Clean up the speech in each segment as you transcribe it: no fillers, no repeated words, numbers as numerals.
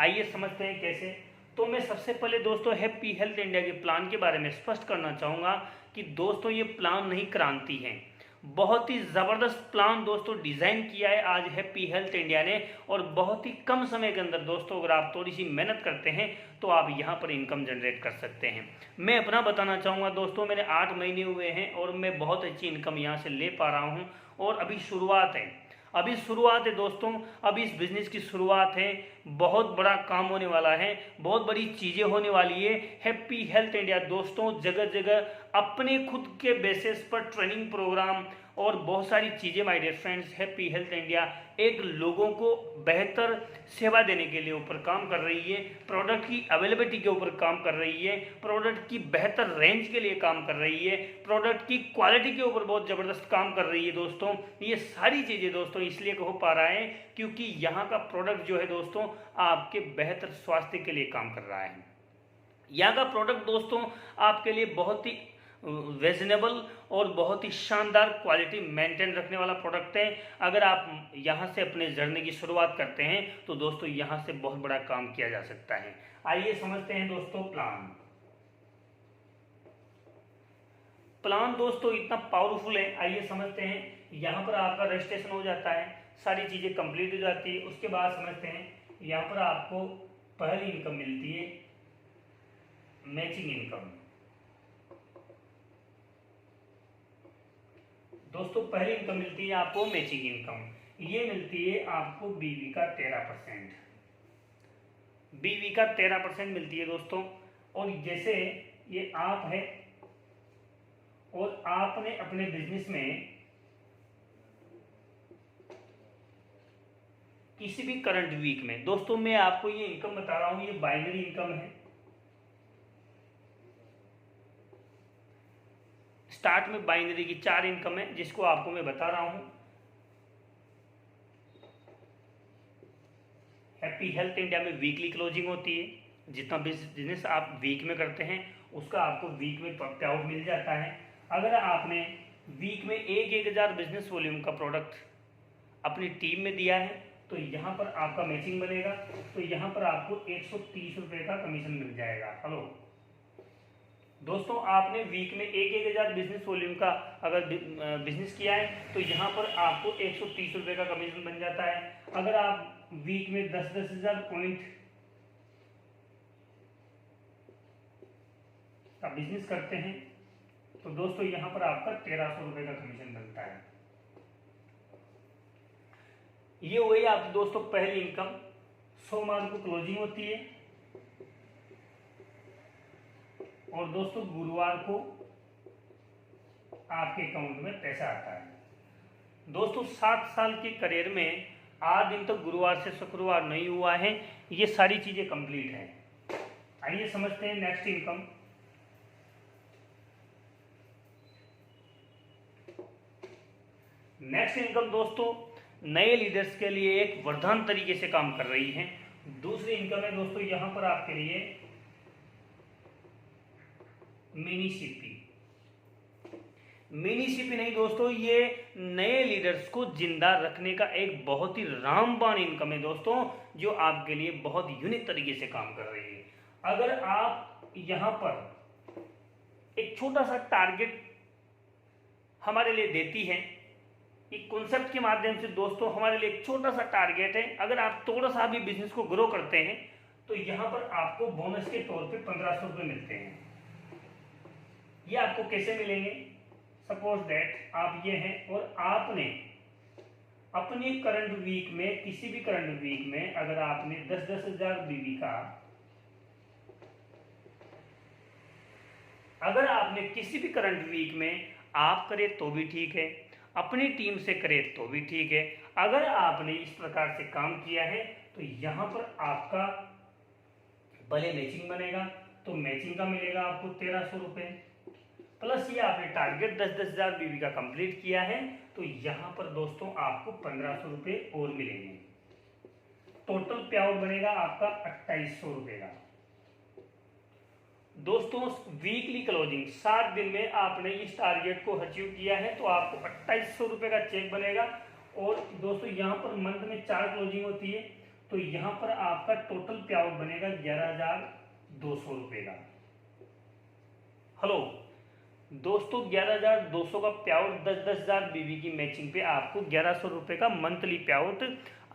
आइए समझते हैं कैसे। तो मैं सबसे पहले दोस्तों हैप्पी हेल्थ इंडिया के प्लान के बारे में स्पष्ट करना चाहूँगा कि दोस्तों ये प्लान नहीं क्रांति है। बहुत ही ज़बरदस्त प्लान दोस्तों डिज़ाइन किया है आज हैप्पी हेल्थ इंडिया ने, और बहुत ही कम समय के अंदर दोस्तों अगर आप थोड़ी सी मेहनत करते हैं तो आप यहाँ पर इनकम जनरेट कर सकते हैं। मैं अपना बताना चाहूँगा दोस्तों, मेरे 8 महीने हुए हैं और मैं बहुत अच्छी इनकम यहाँ से ले पा रहा हूँ, और अभी शुरुआत है। अभी शुरुआत है दोस्तों, अभी इस बिज़नेस की शुरुआत है। बहुत बड़ा काम होने वाला है, बहुत बड़ी चीज़ें होने वाली है। हैप्पी हेल्थ इंडिया दोस्तों जगह जगह अपने खुद के बेसिस पर ट्रेनिंग प्रोग्राम और बहुत सारी चीज़ें my dear friends, happy health India एक लोगों को बेहतर सेवा देने के लिए ऊपर काम कर रही है, प्रोडक्ट की अवेलेबिलिटी के ऊपर काम कर रही है, प्रोडक्ट की बेहतर रेंज के लिए काम कर रही है, प्रोडक्ट की क्वालिटी के ऊपर बहुत ज़बरदस्त काम कर रही है दोस्तों। ये सारी चीज़ें दोस्तों इसलिए हो पा रहा है क्योंकि यहाँ का प्रोडक्ट जो है दोस्तों आपके बेहतर स्वास्थ्य के लिए काम कर रहा है। यहाँ का प्रोडक्ट दोस्तों आपके लिए बहुत ही रीजनेबल और बहुत ही शानदार क्वालिटी मेंटेन रखने वाला प्रोडक्ट है। अगर आप यहाँ से अपने जर्नी की शुरुआत करते हैं तो दोस्तों यहाँ से बहुत बड़ा काम किया जा सकता है। आइए समझते हैं दोस्तों प्लान दोस्तों इतना पावरफुल है। आइए समझते हैं। यहाँ पर आपका रजिस्ट्रेशन हो जाता है, सारी चीज़ें कंप्लीट हो जाती है। उसके बाद समझते हैं यहाँ पर आपको पहली इनकम मिलती है मैचिंग इनकम। दोस्तों पहली इनकम मिलती है आपको मैचिंग इनकम, ये मिलती है आपको बीवी का 13%, बीवी का 13% मिलती है दोस्तों। और जैसे ये आप है और आपने अपने बिजनेस में किसी भी करंट वीक में, दोस्तों मैं आपको ये इनकम बता रहा हूं, ये बाइनरी इनकम है। स्टार्ट में बाइनरी की 4 इनकम है जिसको आपको मैं बता रहा हूं। हैप्पी हेल्थ इंडिया में वीकली क्लोजिंग होती है, जितना बिजनेस आप वीक में करते हैं उसका आपको वीक में पे आउट मिल जाता है। अगर आपने वीक में 1,000 बिजनेस वॉल्यूम का प्रोडक्ट अपनी टीम में दिया है तो यहाँ पर आपका मैचिंग बनेगा, तो यहाँ पर आपको 130 रुपये का कमीशन मिल जाएगा। हेलो दोस्तों, आपने वीक में 1,000 बिजनेस वॉल्यूम का अगर बिजनेस किया है तो यहाँ पर आपको 130 रुपये का कमीशन बन जाता है। अगर आप वीक में 10-10 हज़ार पॉइंट का बिजनेस करते हैं तो दोस्तों यहाँ पर आपका 1,300 रुपये का कमीशन बनता है। ये वही आप दोस्तों पहली इनकम। सोमवार को क्लोजिंग होती है और दोस्तों गुरुवार को आपके अकाउंट में पैसा आता है। दोस्तों 7 साल के करियर में आज दिन तक गुरुवार से शुक्रवार नहीं हुआ है, ये सारी चीजें कंप्लीट हैं। आइए समझते हैं नेक्स्ट इनकम। नेक्स्ट इनकम दोस्तों नए लीडर्स के लिए एक वरदान तरीके से काम कर रही है। दूसरी इनकम है दोस्तों यहाँ पर आपके लिए मिनी सीपी। मिनी सीपी नहीं दोस्तों, ये नए लीडर्स को जिंदा रखने का एक बहुत ही रामबाण इनकम है दोस्तों, जो आपके लिए बहुत यूनिक तरीके से काम कर रही है। अगर आप यहाँ पर एक छोटा सा टारगेट हमारे लिए देती है, एक कॉन्सेप्ट के माध्यम से दोस्तों हमारे लिए एक छोटा सा टारगेट है, अगर आप थोड़ा सा भी बिजनेस को ग्रो करते हैं तो यहाँ पर आपको बोनस के तौर पे 1,500 रुपये मिलते हैं। ये आपको कैसे मिलेंगे? सपोज दैट आप ये हैं और आपने अपने करंट वीक में, किसी भी करंट वीक में अगर आपने 10-10 हज़ार बीवी का, अगर आपने किसी भी करंट वीक में आप करे तो भी ठीक है, अपनी टीम से करे तो भी ठीक है। अगर आपने इस प्रकार से काम किया है तो यहाँ पर आपका भले मैचिंग बनेगा तो मैचिंग का मिलेगा आपको 1,300 रुपये, प्लस ये आपने टारगेट 10-10 हज़ार बीवी का कंप्लीट किया है तो यहाँ पर दोस्तों आपको 1,500 रुपये और मिलेंगे। टोटल पे आउट बनेगा आपका 2,800 रुपये का। दोस्तों वीकली क्लोजिंग 7 दिन में आपने इस टारगेट को अचीव किया है तो आपको 2,800 रुपये का चेक बनेगा। और दोस्तों यहाँ पर मंथ में 4 क्लोजिंग होती है तो यहाँ पर आपका टोटल पे आउट बनेगा 11,200 रुपये का। हेलो दोस्तों, 11,200 का पे आउट 10,000 बीवी की मैचिंग पे आपको 1,100 रुपये का मंथली पे आउट।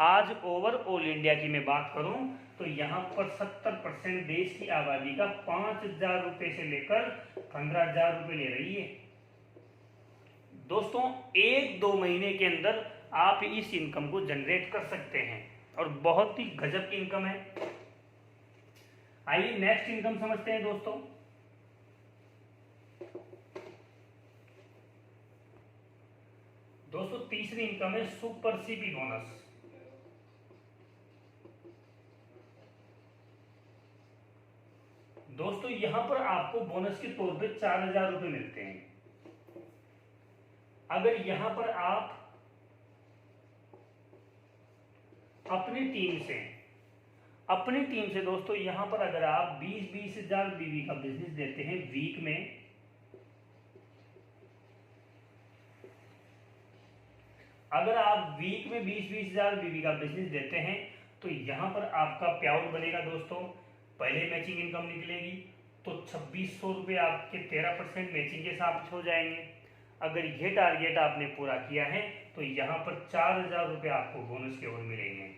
आज ओवर ऑल इंडिया की मैं बात करूं तो यहाँ पर 70% देश की आबादी का 5,000 रुपये से लेकर 15,000 रुपये ले रही है। दोस्तों 1-2 महीने के अंदर आप इस इनकम को जनरेट कर सकते हैं और बहुत ही गजब की इनकम है। आइए नेक्स्ट इनकम समझते हैं दोस्तों। दोस्तों तीसरी इनकम है सुपर सीपी बोनस। दोस्तों यहां पर आपको बोनस के तौर पे 4,000 रुपये मिलते हैं। अगर यहां पर आप अपनी टीम से दोस्तों यहां पर अगर आप 20-20 हजार बीवी का बिजनेस देते हैं वीक में, अगर आप वीक में 20-20 हजार बीवी का बिजनेस देते हैं तो यहां पर आपका पे आउट बनेगा दोस्तों। पहले मैचिंग इनकम निकलेगी तो 2,600 रुपये आपके 13% मैचिंग के साथ हो जाएंगे। अगर ये टारगेट आपने पूरा किया है तो यहाँ पर 4,000 रुपये आपको बोनस के ओर मिलेंगे।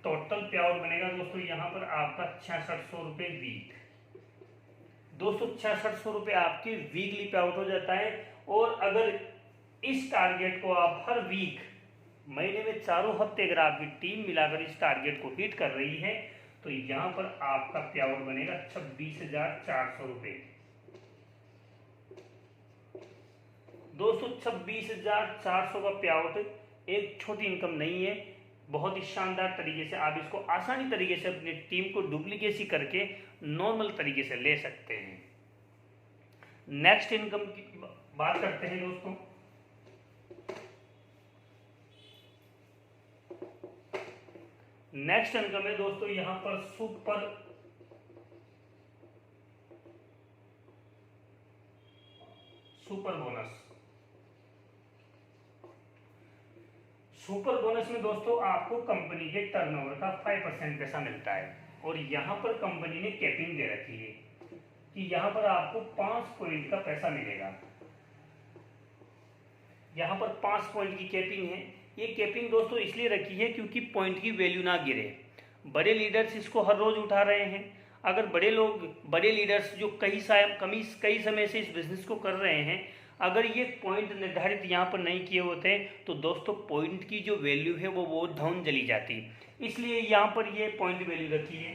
टोटल पे आउट बनेगा दोस्तों यहाँ पर आपका 6,600 रुपये वीक। दोस्तों 6,600 रुपये आपके वीकली पे आउट हो जाता है। और अगर इस टारगेट को आप हर वीक महीने में 4 हफ्ते अगर आपकी टीम मिलाकर इस टारगेट को हिट कर रही है तो यहाँ पर आपका पे आउट बनेगा 26,400 रुपये। दोस्तों 26,400 का पे आउट एक छोटी इनकम नहीं है, बहुत ही शानदार तरीके से आप इसको आसानी तरीके से अपनी टीम को डुप्लीकेसी करके नॉर्मल तरीके से ले सकते हैं। नेक्स्ट इनकम की बात करते हैं दोस्तों। नेक्स्ट इनकम है दोस्तों यहां पर सुपर बोनस। सुपर बोनस में दोस्तों आपको कंपनी के टर्नओवर का 5% पैसा मिलता है और यहाँ पर कंपनी ने कैपिंग दे रखी है कि यहाँ पर आपको 5 पॉइंट का पैसा मिलेगा। यहाँ पर 5 पॉइंट की कैपिंग है। ये कैपिंग दोस्तों इसलिए रखी है क्योंकि पॉइंट की वैल्यू ना गिरे। बड़े लीडर्स इसको हर रोज उठा रहे हैं। अगर बड़े लीडर्स जो कई समय से इस बिजनेस को कर रहे हैं, अगर ये पॉइंट निर्धारित यहाँ पर नहीं किए होते तो दोस्तों पॉइंट की जो वैल्यू है वो डाउन चली जाती। इसलिए यहाँ पर ये पॉइंट वैल्यू रखी है।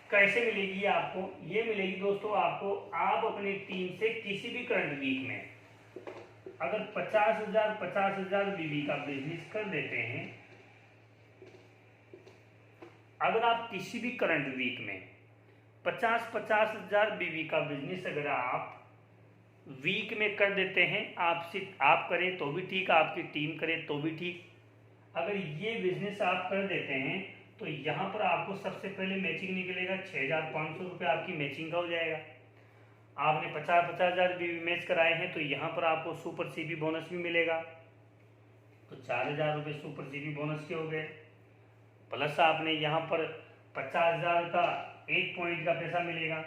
कैसे मिलेगी आपको? ये मिलेगी दोस्तों आपको, आप अपनी टीम से किसी भी करंट वीक में अगर 50,000 बीवी का बिजनेस कर देते हैं, अगर आप किसी भी करंट वीक में 50,000 बीवी का बिजनेस अगर आप वीक में कर देते हैं, आप करें तो भी ठीक, आपकी टीम करे तो भी ठीक। अगर ये बिजनेस आप कर देते हैं तो यहाँ पर आपको सबसे पहले मैचिंग निकलेगा 6,500 रुपये आपकी मैचिंग का हो जाएगा। आपने 50,000 बीवी मैच कराए हैं तो यहाँ पर आपको सुपर सीपी बोनस भी मिलेगा, तो 4,000 रुपये सुपर सीपी बोनस के हो गए। प्लस आपने यहाँ पर 50,000 का 1 पॉइंट का पैसा मिलेगा।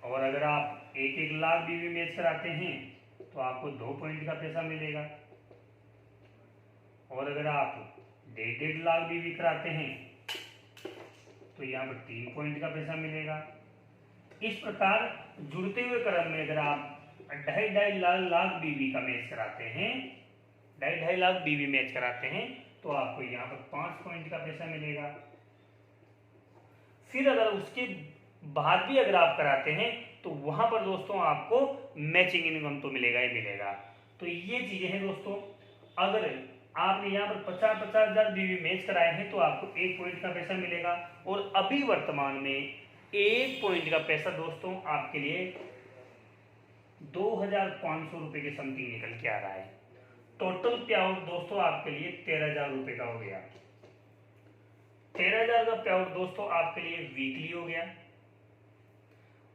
और अगर आप 1-1 लाख बीवी मैच कराते हैं तो आपको 2 पॉइंट का पैसा मिलेगा। और अगर आप 1.5 लाख बीवी कराते हैं तो यहाँ पर 3 पॉइंट का पैसा मिलेगा। इस प्रकार जुड़ते हुए क्रम में अगर आप 2.5 लाख बीवी का मैच कराते हैं, 2.5 लाख बीवी मैच कराते हैं तो आपको यहाँ पर 5 पॉइंट का पैसा मिलेगा। फिर अगर उसके बाद भी अगर आप कराते हैं तो वहां पर दोस्तों आपको मैचिंग इनकम तो मिलेगा ही मिलेगा। तो ये चीजें हैं दोस्तों। अगर आपने यहाँ पर 50,000 बीवी मैच कराए हैं तो आपको 1 पॉइंट का पैसा मिलेगा। और अभी वर्तमान में 1 पॉइंट का पैसा दोस्तों आपके लिए 2,500 रुपये के समथिंग निकल के आ रहा है। टोटल पे आउट दोस्तों आपके लिए 13,000 रुपये का हो गया। 13,000 का पे आउट दोस्तों आपके लिए वीकली हो गया।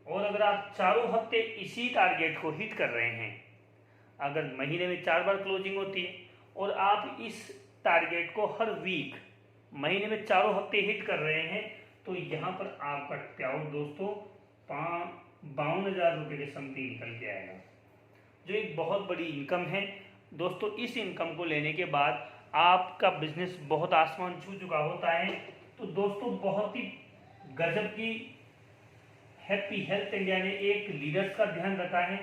और अगर आप चारों हफ्ते इसी टारगेट को हिट कर रहे हैं, अगर महीने में 4 बार क्लोजिंग होती है और आप इस टारगेट को हर वीक महीने में 4 हफ्ते हिट कर रहे हैं तो यहाँ पर आपका पे आउट दोस्तों 52,000 रुपये के समथिंग निकल के आएगा, जो एक बहुत बड़ी इनकम है दोस्तों। इस इनकम को लेने के बाद आपका बिजनेस बहुत आसमान छू चुका होता है। तो दोस्तों बहुत ही गजब की हैप्पी हेल्थ इंडिया ने एक लीडर्स का ध्यान रखा है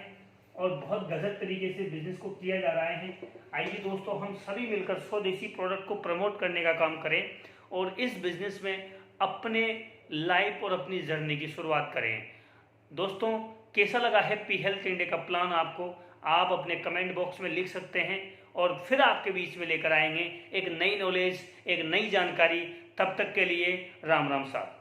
और बहुत गजब तरीके से बिजनेस को किया जा रहा है। आइए दोस्तों हम सभी मिलकर स्वदेशी प्रोडक्ट को प्रमोट करने का काम करें और इस बिजनेस में अपने लाइफ और अपनी जर्नी की शुरुआत करें। दोस्तों कैसा लगा हैप्पी हेल्थ इंडिया का प्लान आपको, आप अपने कमेंट बॉक्स में लिख सकते हैं और फिर आपके बीच में लेकर आएंगे एक नई नॉलेज, एक नई जानकारी। तब तक के लिए राम राम साहब।